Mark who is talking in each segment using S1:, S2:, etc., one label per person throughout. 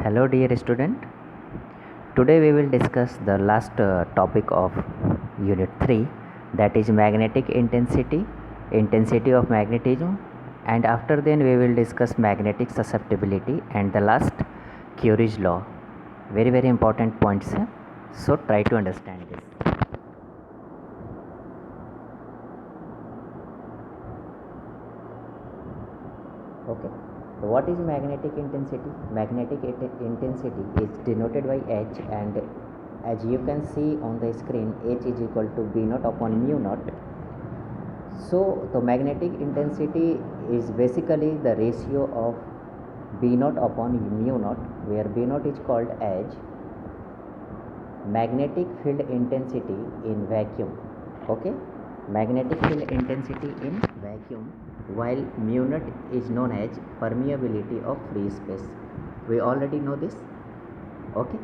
S1: Hello dear student. Today we will discuss the last topic of unit 3, that is magnetic intensity of magnetism, and after then we will discuss magnetic susceptibility and the last Curie's law. Very important points, so try to understand this. Okay. So what is magnetic intensity? Magnetic intensity is denoted by H, and as you can see on the screen, H is equal to B naught upon mu naught. So the magnetic intensity is basically the ratio of B naught upon mu naught, where B naught is called as magnetic field intensity in vacuum. Okay, magnetic field intensity in vacuum, while mu naught is known as permeability of free space. We already know this. Okay,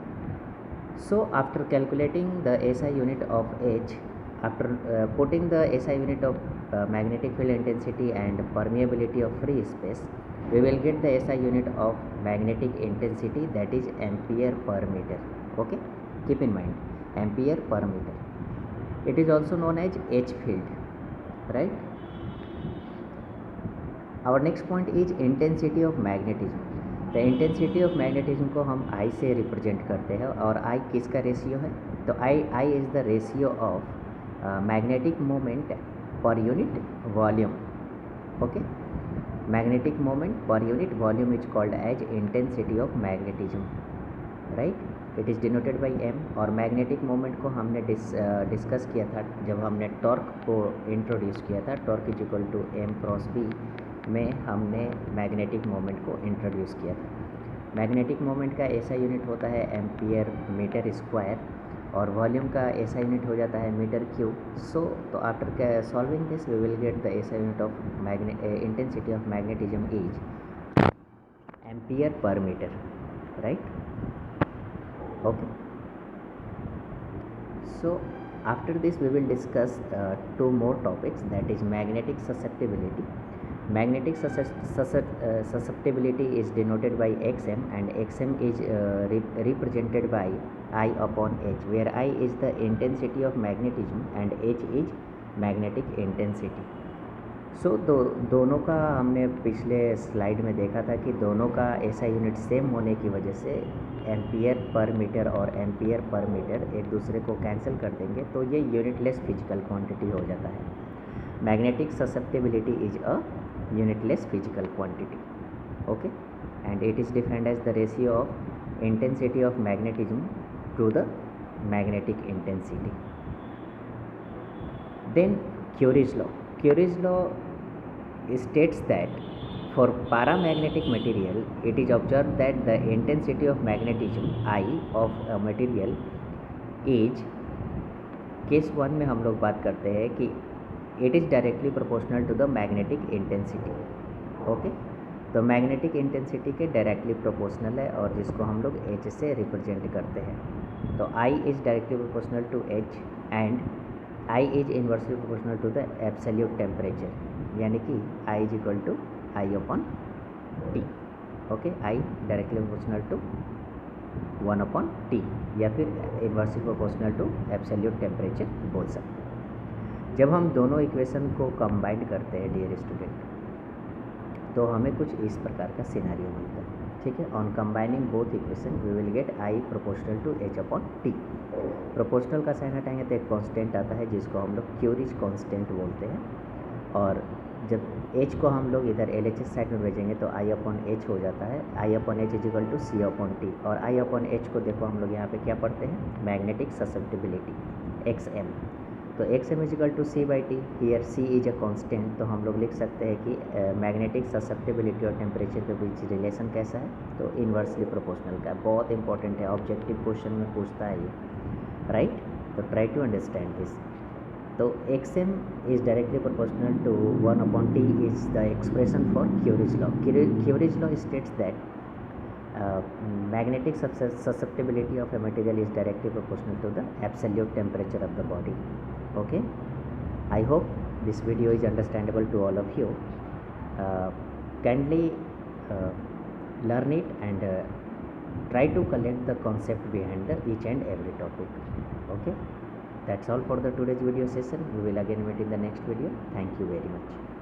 S1: so after calculating the SI unit of H, after putting the SI unit of magnetic field intensity and permeability of free space, we will get the SI unit of magnetic intensity, that is ampere per meter. Okay, keep in mind ampere per meter. It is also known as H field, right? Our next point is intensity of magnetism. The intensity of magnetism को हम आई से represent करते हैं, और आई किसका ratio है? तो I is the ratio of magnetic moment per unit volume. Okay, magnetic moment per unit volume is called as intensity of magnetism, right? It is denoted by M. और मैग्नेटिक मोमेंट को हमने discuss किया था जब हमने torque को introduce किया था. Torque is equal to M cross B में हमने मैग्नेटिक मोमेंट को इंट्रोड्यूस किया था. मैग्नेटिक मोमेंट का ऐसा यूनिट होता है एम्पियर मीटर स्क्वायर, और वॉल्यूम का ऐसा यूनिट हो जाता है मीटर क्यूब. सो तो after solving this we will get the ऐसा unit of intensity of magnetism is ampere per metre, right? Okay, so after this we will discuss two more topics, that is magnetic susceptibility. Magnetic susceptibility is denoted by xm, and xm is represented by I upon h, where I is the intensity of magnetism and h is magnetic intensity. सो दोनों का हमने पिछले slide में देखा था कि दोनों का ऐसा यूनिट सेम होने की वजह से एम्पियर पर मीटर और एम्पियर पर मीटर एक दूसरे को कैंसिल कर देंगे, तो ये यूनिटलेस फिजिकल क्वांटिटी हो जाता है. Magnetic susceptibility is a unitless physical quantity. Okay, and it is defined as the ratio of intensity of magnetism to the magnetic intensity. Then Curie's law. Curie's law states that for paramagnetic material it is observed that the intensity of magnetism I of a material is, case 1 में हम लोग बात करते हैं कि it is directly proportional to the magnetic intensity. Okay, तो magnetic intensity के directly proportional है, और जिसको हम लोग एच से रिप्रेजेंट करते हैं. तो I is directly proportional to H, and I is inversely proportional to the absolute temperature, यानी कि I is equal to I upon T. Okay, I directly proportional to 1 upon T, या फिर inversely proportional to absolute temperature बोल सकते हैं. जब हम दोनों इक्वेशन को कंबाइन करते हैं डियर स्टूडेंट, तो हमें कुछ इस प्रकार का सिनेरियो मिलता है. ठीक है, on combining both equation we will get I proportional to H upon T. Proportional का साइन हटाएंगे तो एक कांस्टेंट आता है जिसको हम लोग क्यूरीज कांस्टेंट बोलते हैं, और जब एच को हम लोग इधर एल एच एस साइड में भेजेंगे तो आई अपॉन एच हो जाता है. I upon H is equal to C upon T, और आई अपॉन एच को देखो हम लोग यहाँ पे क्या पढ़ते हैं, मैग्नेटिक ससेप्टिबिलिटी एक्स एम. तो X M is equal to C by T, here C is a constant. तो हम लोग लिख सकते हैं कि मैग्नेटिक ससेप्टिबिलिटी और टेम्परेचर के बीच रिलेशन कैसा है, तो इन्वर्सली प्रोपोर्शनल का. बहुत इंपॉर्टेंट है, ऑब्जेक्टिव क्वेश्चन में पूछता है ये, राइट? तो ट्राई टू अंडरस्टैंड दिस. तो X M is directly proportional to 1 upon T is the expression for Curie's law. Curie's law states that magnetic susceptibility of a material is directly proportional to the absolute temperature of the body. Okay, I hope this video is understandable to all of you. Kindly learn it and try to collect the concept behind the each and every topic. Okay, that's all for the today's video session. We will again meet in the next video. Thank you very much.